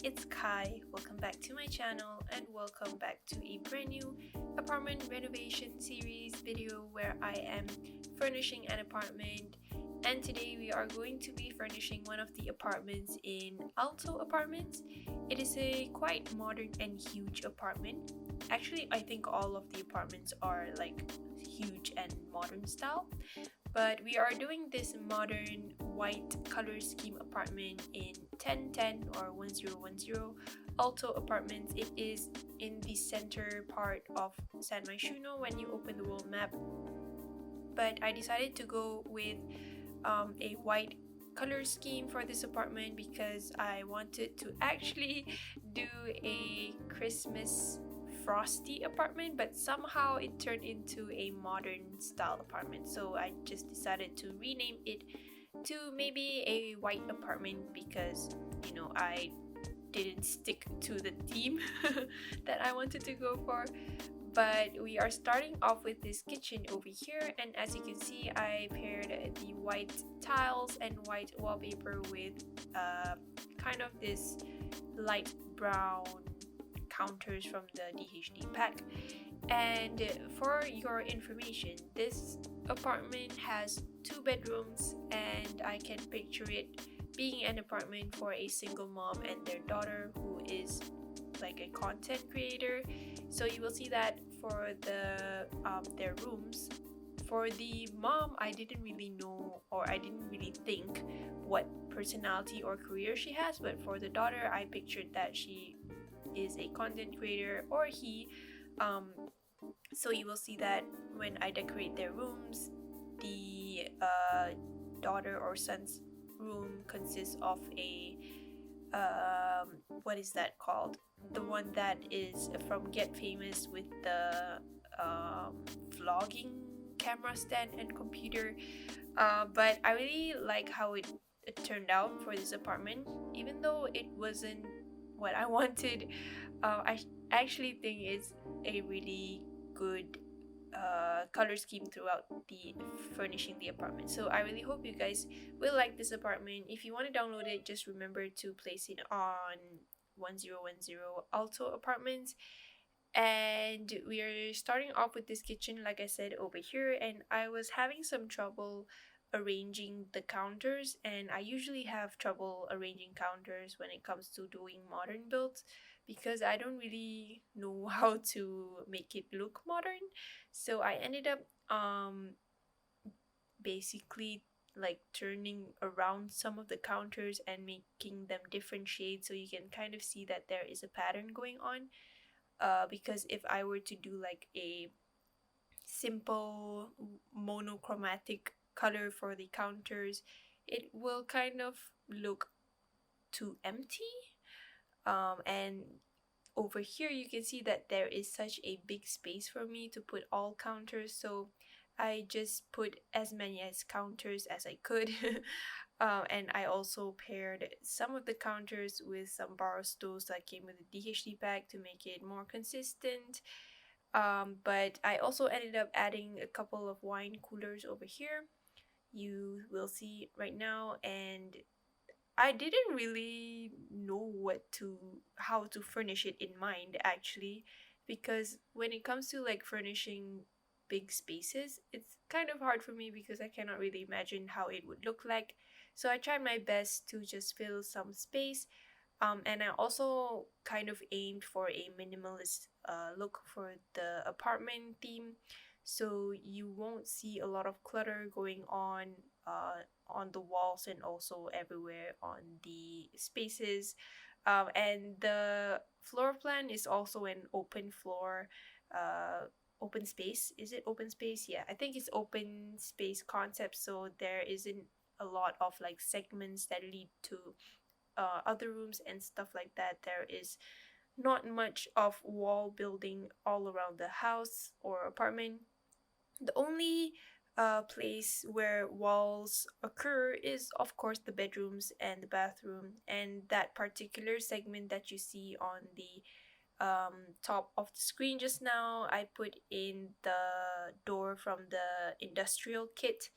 it's Kai. Welcome back to my channel and welcome back to a brand new apartment renovation series video where I am furnishing an apartment, and today we are going to be furnishing one of the apartments in Alto Apartments. It is a quite modern and huge apartment. Actually, I think all of the apartments are like huge and modern style, but we are doing this modern white color scheme apartment in 1010 or 1010 Alto Apartments. It is in the center part of San Myshuno when you open the world map, but I decided to go with a white color scheme for this apartment because I wanted to actually do a Christmas frosty apartment, but somehow it turned into a modern style apartment, so I just decided to rename it to maybe a white apartment because I didn't stick to the theme that I wanted to go for. But we are starting off with this kitchen over here, and as you can see, I paired the white tiles and white wallpaper with kind of this light brown counters from the DHD pack. And for your information, this apartment has 2 bedrooms, and I can picture it being an apartment for a single mom and their daughter who is like a content creator. So you will see that for their rooms. For the mom, I didn't really know, or I didn't really think what personality or career she has, but for the daughter, I pictured that she is a content creator or he. So you will see that when I decorate their rooms, the daughter or son's room consists of a what is that called? The one that is from Get Famous with the vlogging camera stand and computer. But I really like how it turned out for this apartment, even though it wasn't what I wanted. I actually think it's a really good color scheme throughout the furnishing the apartment. So I really hope you guys will like this apartment. If you want to download it, just remember to place it on 1010 Alto Apartments. And we are starting off with this kitchen, like I said, over here, and I was having some trouble arranging the counters, and I usually have trouble arranging counters when it comes to doing modern builds because I don't really know how to make it look modern. So I ended up basically like turning around some of the counters and making them different shades so you can kind of see that there is a pattern going on. Because if I were to do like a simple monochromatic color for the counters, it will kind of look too empty. And over here you can see that there is such a big space for me to put all counters, so I just put as many as counters as I could. And I also paired some of the counters with some bar stools that came with the DHD pack to make it more consistent. But I also ended up adding a couple of wine coolers over here. You will see right now, and I didn't really know how to furnish it in mind actually, because when it comes to like furnishing big spaces, it's kind of hard for me because I cannot really imagine how it would look like. So I tried my best to just fill some space. And I also kind of aimed for a minimalist look for the apartment theme, so you won't see a lot of clutter going on the walls and also everywhere on the spaces. And the floor plan is also an open floor, open space. Is it open space? Yeah, I think it's open space concept, so there isn't a lot of like segments that lead to other rooms and stuff like that. There is not much of wall building all around the house or apartment. The only place where walls occur is, of course, the bedrooms and the bathroom. And that particular segment that you see on the top of the screen just now, I put in the door from the industrial kit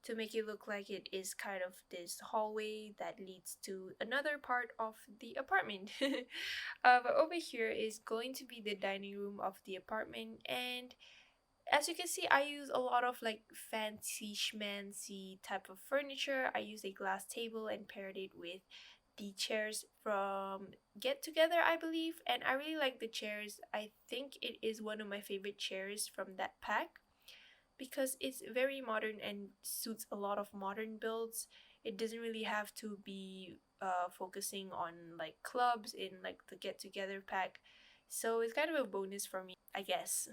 to make it look like it is kind of this hallway that leads to another part of the apartment. But over here is going to be the dining room of the apartment, and as you can see, I use a lot of like fancy schmancy type of furniture. I use a glass table and paired it with the chairs from Get Together, I believe, and I really like the chairs. I think it is one of my favorite chairs from that pack because it's very modern and suits a lot of modern builds. It doesn't really have to be focusing on like clubs in like the Get Together pack. So it's kind of a bonus for me, I guess.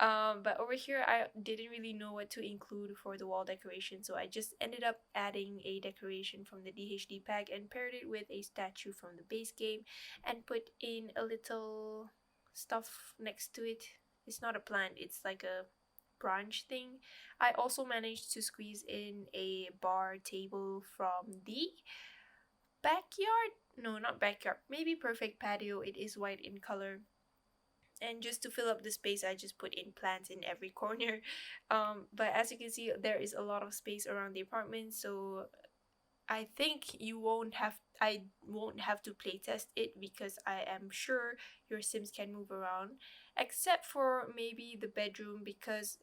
But over here, I didn't really know what to include for the wall decoration, so I just ended up adding a decoration from the DHD pack and paired it with a statue from the base game and put in a little stuff next to it. It's not a plant, it's like a branch thing. I also managed to squeeze in a bar table from the backyard. No, not backyard. Maybe perfect patio. It is white in color. And just to fill up the space, I just put in plants in every corner. But as you can see, there is a lot of space around the apartment, so I won't have to playtest it because I am sure your Sims can move around, except for maybe the bedroom because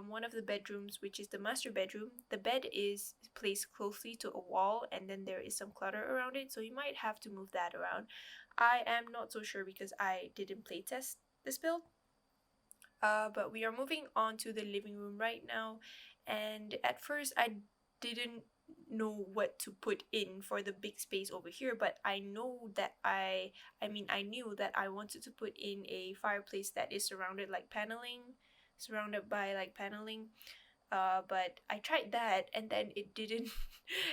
one of the bedrooms, which is the master bedroom, the bed is placed closely to a wall and then there is some clutter around it, so you might have to move that around. I am not so sure because I didn't playtest this build. But we are moving on to the living room right now, and at first I didn't know what to put in for the big space over here, but I know that I knew that I wanted to put in a fireplace that is surrounded by like paneling. But I tried that and then it didn't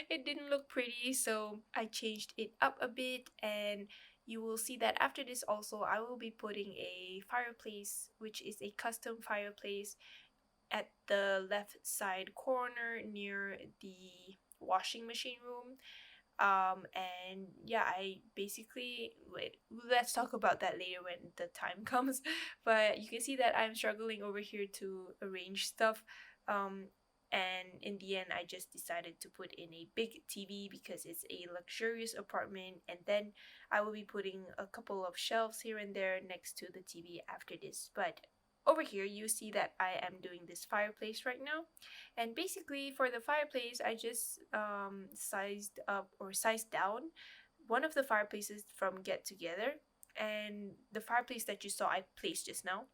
it didn't look pretty, so I changed it up a bit, and you will see that after this also I will be putting a fireplace, which is a custom fireplace at the left side corner near the washing machine room. And yeah, I basically wait, let's talk about that later when the time comes. But you can see that I'm struggling over here to arrange stuff. um and in the end I just decided to put in a big TV because it's a luxurious apartment, and then I will be putting a couple of shelves here and there next to the TV after this. But over here you see that I am doing this fireplace right now, and basically for the fireplace I just sized up or sized down one of the fireplaces from Get Together, and the fireplace that you saw I placed just now,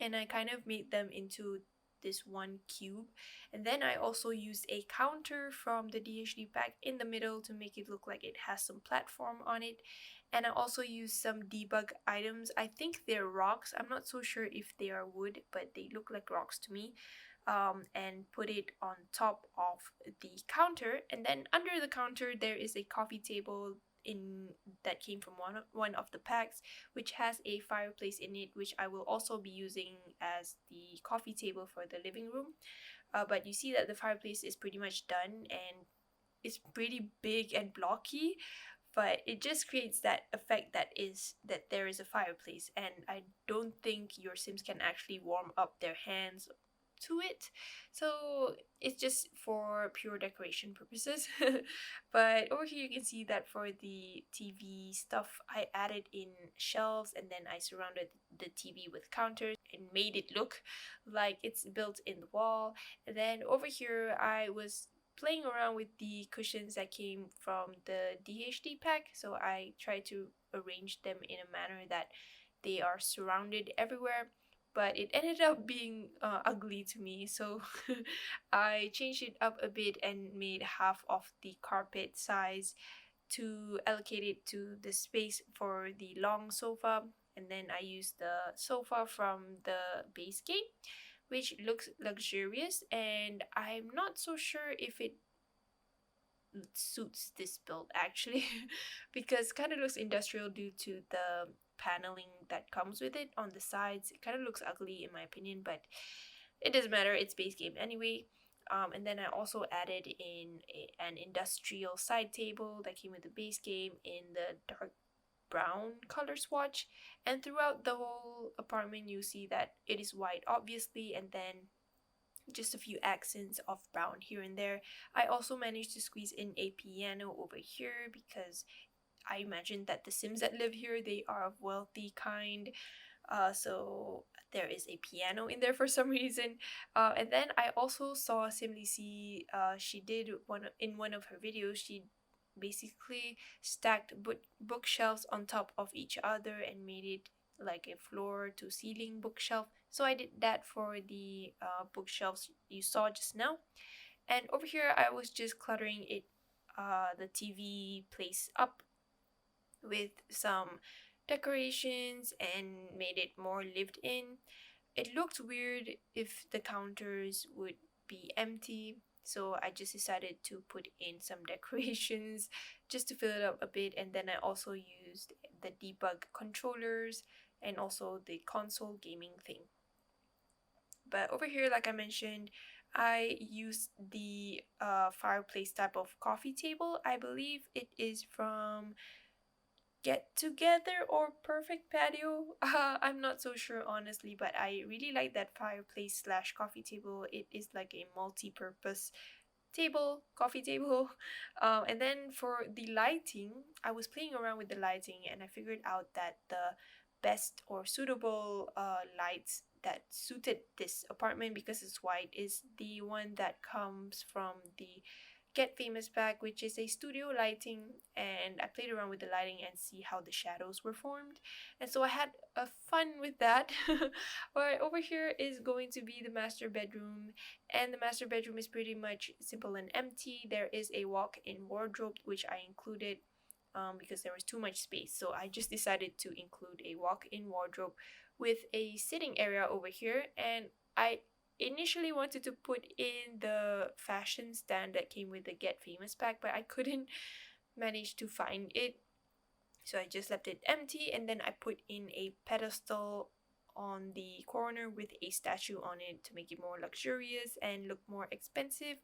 and I kind of made them into this one cube. And then I also used a counter from the DHD pack in the middle to make it look like it has some platform on it. And I also used some debug items. I think they're rocks. I'm not so sure if they are wood, but they look like rocks to me. And put it on top of the counter. And then under the counter, there is a coffee table in that came from one of the packs, which has a fireplace in it, which I will also be using as the coffee table for the living room. But you see that the fireplace is pretty much done and it's pretty big and blocky, but it just creates that effect that there is a fireplace, and I don't think your Sims can actually warm up their hands to it, so it's just for pure decoration purposes. But over here you can see that for the TV stuff I added in shelves, and then I surrounded the TV with counters and made it look like it's built in the wall. And then over here I was playing around with the cushions that came from the DHD pack, so I tried to arrange them in a manner that they are surrounded everywhere, but it ended up being ugly to me, so I changed it up a bit and made half of the carpet size to allocate it to the space for the long sofa. And then I used the sofa from the base game, which looks luxurious, and I'm not so sure if it suits this build actually because kind of looks industrial due to the paneling that comes with it on the sides. It kind of looks ugly in my opinion, but it doesn't matter, it's base game anyway. And then I also added in an industrial side table that came with the base game in the dark brown color swatch, and throughout the whole apartment you see that it is white obviously, and then just a few accents of brown here and there. I also managed to squeeze in a piano over here because I imagine that the Sims that live here, they are of wealthy kind. So there is a piano in there for some reason. And then I also saw Simlicy. She did one of her videos. She basically stacked bookshelves on top of each other and made it like a floor to ceiling bookshelf. So I did that for the bookshelves you saw just now. And over here, I was just cluttering it, the TV place up with some decorations and made it more lived in. It looked weird if the counters would be empty, so I just decided to put in some decorations just to fill it up a bit. And then I also used the debug controllers and also the console gaming thing. But over here, like I mentioned, I used the fireplace type of coffee table. I believe it is from Get Together or Perfect Patio. I'm not so sure honestly, but I really like that fireplace slash coffee table. It is like a multi-purpose coffee table. And then for the lighting, I was playing around with the lighting and I figured out that the best or suitable lights that suited this apartment, because it's white, is the one that comes from the Get Famous pack, which is a studio lighting. And I played around with the lighting and see how the shadows were formed, and so I had a fun with that. But over here is going to be the master bedroom, and the master bedroom is pretty much simple and empty. There is a walk-in wardrobe which I included because there was too much space, so I just decided to include a walk-in wardrobe with a sitting area over here. And I initially wanted to put in the fashion stand that came with the Get Famous pack, but I couldn't manage to find it, so I just left it empty. And then I put in a pedestal on the corner with a statue on it to make it more luxurious and look more expensive.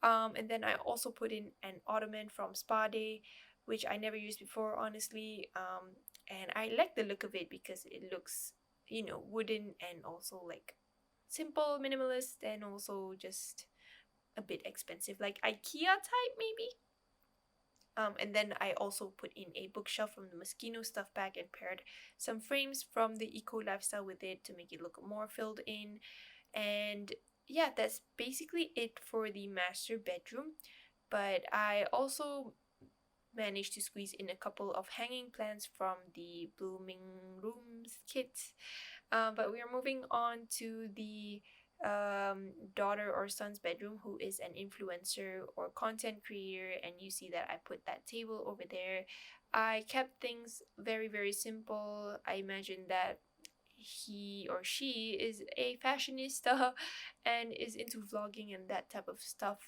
And then I also put in an ottoman from Spa Day, which I never used before honestly. And I like the look of it because it looks, wooden and also like simple, minimalist, and also just a bit expensive, like IKEA type maybe. And then I also put in a bookshelf from the Myshuno stuff pack and paired some frames from the eco lifestyle with it to make it look more filled in. And yeah, that's basically it for the master bedroom. But I also managed to squeeze in a couple of hanging plants from the Blooming Rooms kit. But we are moving on to the daughter or son's bedroom, who is an influencer or content creator, and you see that I put that table over there. I kept things very, very simple. I imagine that he or she is a fashionista and is into vlogging and that type of stuff,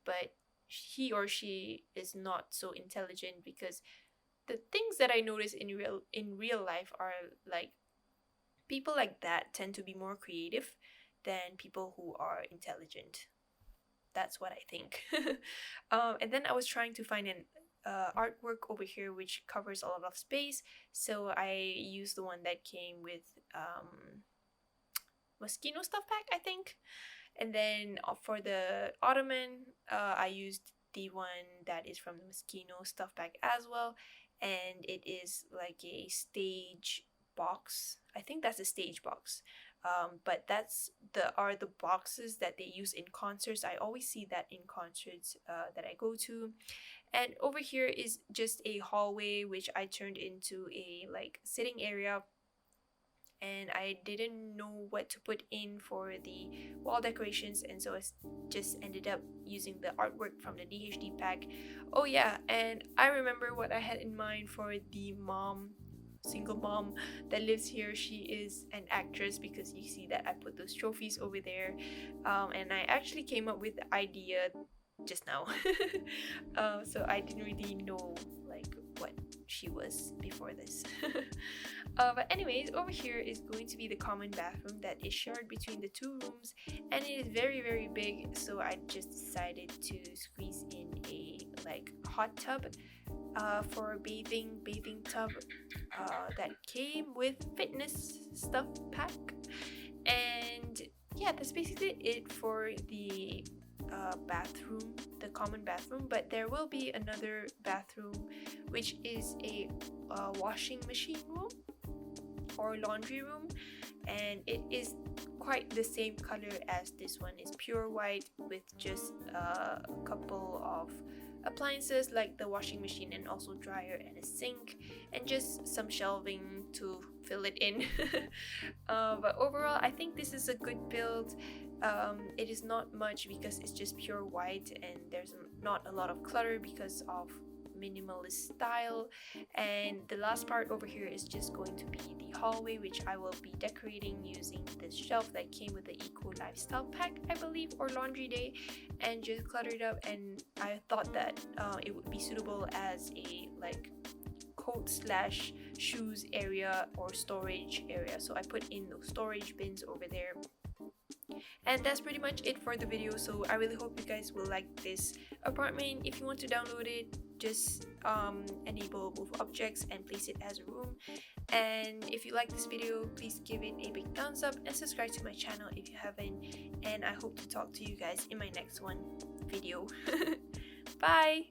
but he or she is not so intelligent, because the things that I notice in real life are like people like that tend to be more creative than people who are intelligent. That's what I think. And then I was trying to find an artwork over here which covers a lot of space, so I used the one that came with Myshuno stuff pack, I think. And then for the ottoman, I used the one that is from the Myshuno stuff pack as well, and it is like a stage box. I think that's a stage box. But the boxes that they use in concerts. I always see that in concerts that I go to. And over here is just a hallway which I turned into a like sitting area, and I didn't know what to put in for the wall decorations, and so I just ended up using the artwork from the DHD pack. Oh yeah, and I remember what I had in mind for the single mom that lives here. She is an actress, because you see that I put those trophies over there. And I actually came up with the idea just now. So I didn't really know like what she was before this. But anyways, over here is going to be the common bathroom that is shared between the two rooms, and it is very, very big, so I just decided to squeeze in a like hot tub for bathing tub that came with fitness stuff pack. And yeah, that's basically it for the bathroom, the common bathroom. But there will be another bathroom, which is a washing machine room or laundry room, and it is quite the same color as this one. It's pure white with just a couple of appliances like the washing machine and also dryer and a sink and just some shelving to fill it in. But overall, I think this is a good build. It is not much because it's just pure white and there's not a lot of clutter because of minimalist style. And the last part over here is just going to be the hallway, which I will be decorating using this shelf that came with the eco lifestyle pack, I believe, or laundry day, and just cluttered up. And I thought that it would be suitable as a like coat slash shoes area or storage area, so I put in those storage bins over there. And that's pretty much it for the video, so I really hope you guys will like this apartment. If you want to download it, just enable move objects and place it as a room. And if you like this video, please give it a big thumbs up and subscribe to my channel if you haven't, and I hope to talk to you guys in my next video. Bye.